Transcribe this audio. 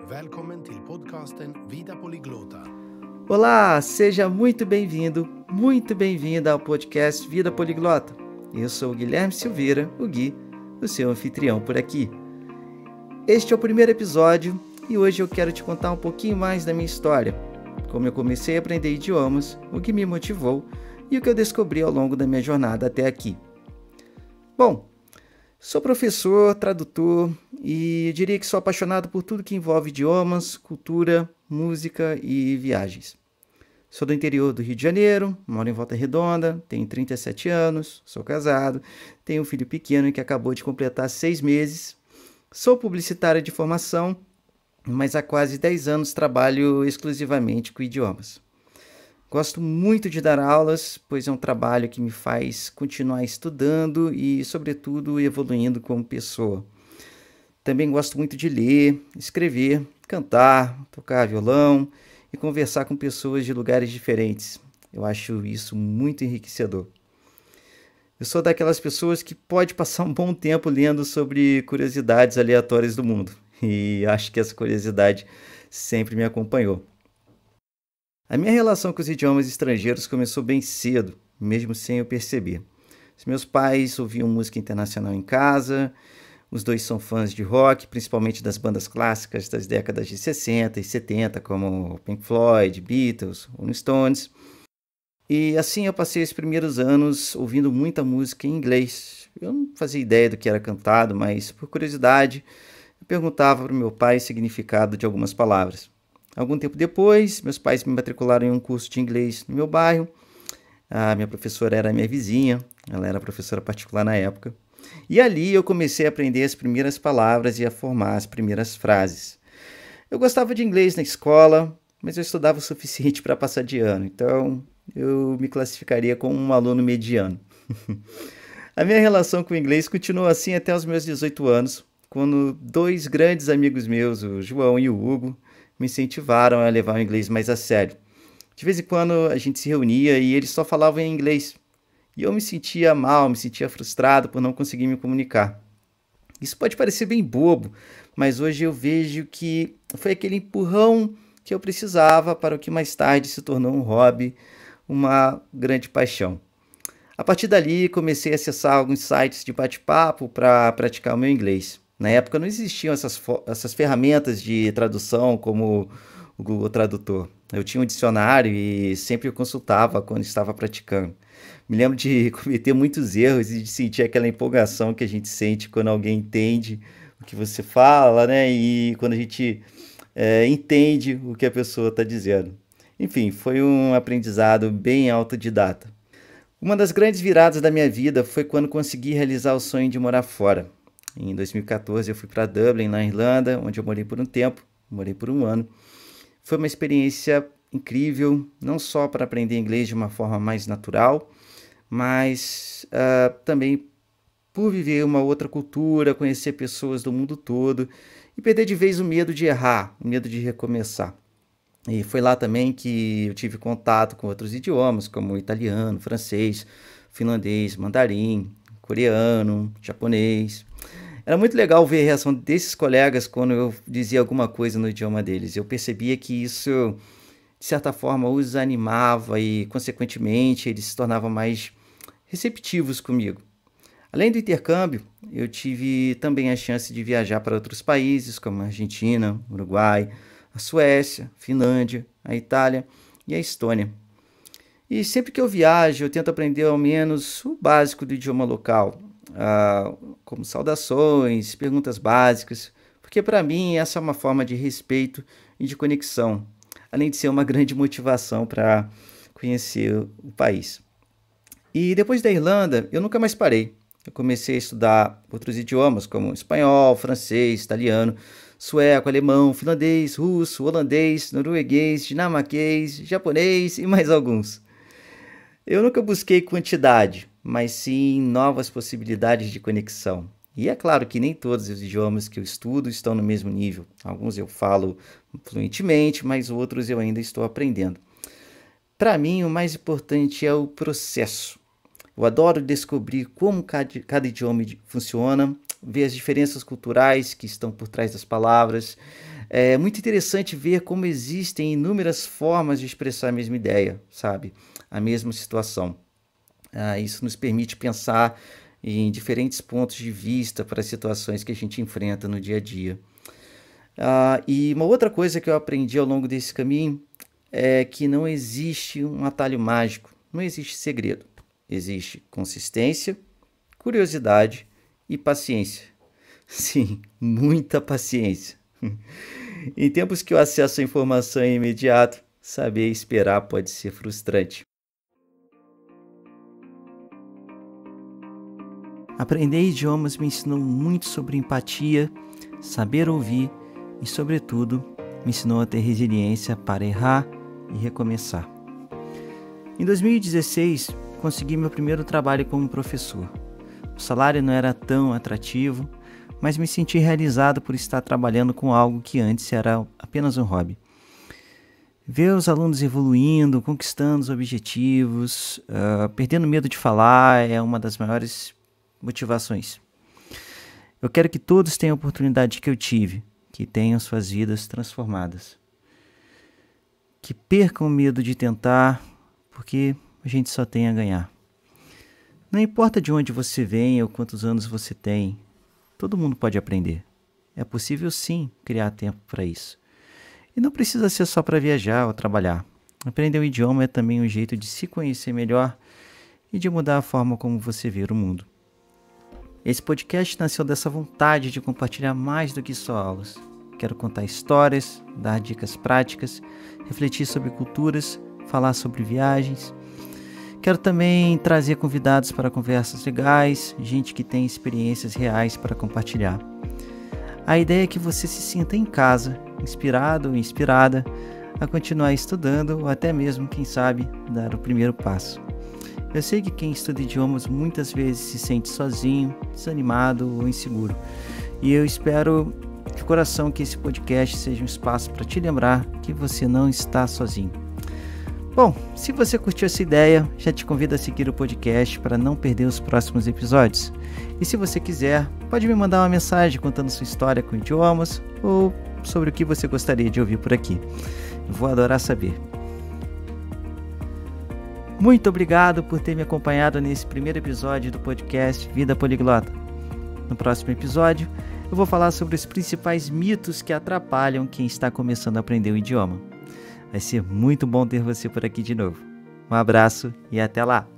Välkommen till podcasten Vida Poliglota. Olá, seja muito bem-vindo, muito bem-vinda ao podcast Vida Poliglota. Eu sou o Guilherme Silveira, o Gui, o seu anfitrião por aqui. Este é o primeiro episódio e hoje eu quero te contar um pouquinho mais da minha história, como eu comecei a aprender idiomas, o que me motivou e o que eu descobri ao longo da minha jornada até aqui. Bom, sou professor, tradutor e eu diria que sou apaixonado por tudo que envolve idiomas, cultura, música e viagens. Sou do interior do Rio de Janeiro, moro em Volta Redonda, tenho 37 anos, sou casado, tenho um filho pequeno que acabou de completar 6 meses, sou publicitário de formação, mas há quase 10 anos trabalho exclusivamente com idiomas. Gosto muito de dar aulas, pois é um trabalho que me faz continuar estudando e, sobretudo, evoluindo como pessoa. Também gosto muito de ler, escrever, cantar, tocar violão e conversar com pessoas de lugares diferentes. Eu acho isso muito enriquecedor. Eu sou daquelas pessoas que pode passar um bom tempo lendo sobre curiosidades aleatórias do mundo. E acho que essa curiosidade sempre me acompanhou. A minha relação com os idiomas estrangeiros começou bem cedo, mesmo sem eu perceber. Os meus pais ouviam música internacional em casa, os dois são fãs de rock, principalmente das bandas clássicas das décadas de 60 e 70, como Pink Floyd, Beatles, Rolling Stones. E assim eu passei os primeiros anos ouvindo muita música em inglês. Eu não fazia ideia do que era cantado, mas por curiosidade eu perguntava para o meu pai o significado de algumas palavras. Algum tempo depois, meus pais me matricularam em um curso de inglês no meu bairro. A minha professora era minha vizinha, ela era professora particular na época. E ali eu comecei a aprender as primeiras palavras e a formar as primeiras frases. Eu gostava de inglês na escola, mas eu estudava o suficiente para passar de ano, então eu me classificaria como um aluno mediano. A minha relação com o inglês continuou assim até os meus 18 anos, quando dois grandes amigos meus, o João e o Hugo, me incentivaram a levar o inglês mais a sério. De vez em quando a gente se reunia e eles só falavam em inglês. E eu me sentia mal, me sentia frustrado por não conseguir me comunicar. Isso pode parecer bem bobo, mas hoje eu vejo que foi aquele empurrão que eu precisava para o que mais tarde se tornou um hobby, uma grande paixão. A partir dali, comecei a acessar alguns sites de bate-papo para praticar o meu inglês. Na época não existiam essas ferramentas de tradução como o Google Tradutor. Eu tinha um dicionário e sempre eu consultava quando estava praticando. Me lembro de cometer muitos erros e de sentir aquela empolgação que a gente sente quando alguém entende o que você fala, né? E quando a gente entende o que a pessoa está dizendo. Enfim, foi um aprendizado bem autodidata. Uma das grandes viradas da minha vida foi quando consegui realizar o sonho de morar fora. Em 2014 eu fui para Dublin, na Irlanda, onde eu morei por um tempo, morei por um ano. Foi uma experiência incrível, não só para aprender inglês de uma forma mais natural, mas também por viver uma outra cultura, conhecer pessoas do mundo todo e perder de vez o medo de errar, o medo de recomeçar. E foi lá também que eu tive contato com outros idiomas, como italiano, francês, finlandês, mandarim, coreano, japonês. Era muito legal ver a reação desses colegas quando eu dizia alguma coisa no idioma deles. Eu percebia que isso, de certa forma, os animava e, consequentemente, eles se tornavam mais receptivos comigo. Além do intercâmbio, eu tive também a chance de viajar para outros países, como a Argentina, Uruguai, a Suécia, Finlândia, a Itália e a Estônia. E sempre que eu viajo, eu tento aprender ao menos o básico do idioma local, como saudações, perguntas básicas, porque para mim essa é uma forma de respeito e de conexão, além de ser uma grande motivação para conhecer o país. E depois da Irlanda, eu nunca mais parei. Eu comecei a estudar outros idiomas, como espanhol, francês, italiano, sueco, alemão, finlandês, russo, holandês, norueguês, dinamarquês, japonês e mais alguns. Eu nunca busquei quantidade, mas sim novas possibilidades de conexão. E é claro que nem todos os idiomas que eu estudo estão no mesmo nível. Alguns eu falo fluentemente, mas outros eu ainda estou aprendendo. Para mim, o mais importante é o processo. Eu adoro descobrir como cada idioma funciona, ver as diferenças culturais que estão por trás das palavras, É muito interessante ver como existem inúmeras formas de expressar a mesma ideia, sabe? A mesma situação. Isso nos permite pensar em diferentes pontos de vista para as situações que a gente enfrenta no dia a dia. E uma outra coisa que eu aprendi ao longo desse caminho é que não existe um atalho mágico, não existe segredo. Existe consistência, curiosidade e paciência. Sim, muita paciência. Em tempos que o acesso à informação é imediato, saber esperar pode ser frustrante. Aprender idiomas me ensinou muito sobre empatia, saber ouvir e, sobretudo, me ensinou a ter resiliência para errar e recomeçar. Em 2016, consegui meu primeiro trabalho como professor. O salário não era tão atrativo, mas me senti realizado por estar trabalhando com algo que antes era apenas um hobby. Ver os alunos evoluindo, conquistando os objetivos, perdendo medo de falar é uma das maiores motivações. Eu quero que todos tenham a oportunidade que eu tive, que tenham suas vidas transformadas. Que percam o medo de tentar, porque a gente só tem a ganhar. Não importa de onde você vem ou quantos anos você tem, todo mundo pode aprender. É possível sim criar tempo para isso. E não precisa ser só para viajar ou trabalhar. Aprender um idioma é também um jeito de se conhecer melhor e de mudar a forma como você vê o mundo. Esse podcast nasceu dessa vontade de compartilhar mais do que só aulas. Quero contar histórias, dar dicas práticas, refletir sobre culturas, falar sobre viagens. Quero também trazer convidados para conversas legais, gente que tem experiências reais para compartilhar. A ideia é que você se sinta em casa, inspirado ou inspirada a continuar estudando ou até mesmo, quem sabe, dar o primeiro passo. Eu sei que quem estuda idiomas muitas vezes se sente sozinho, desanimado ou inseguro. E eu espero de coração que esse podcast seja um espaço para te lembrar que você não está sozinho. Bom, se você curtiu essa ideia, já te convido a seguir o podcast para não perder os próximos episódios. E se você quiser, pode me mandar uma mensagem contando sua história com idiomas ou sobre o que você gostaria de ouvir por aqui. Eu vou adorar saber. Muito obrigado por ter me acompanhado nesse primeiro episódio do podcast Vida Poliglota. No próximo episódio, eu vou falar sobre os principais mitos que atrapalham quem está começando a aprender o idioma. Vai ser muito bom ter você por aqui de novo. Um abraço e até lá!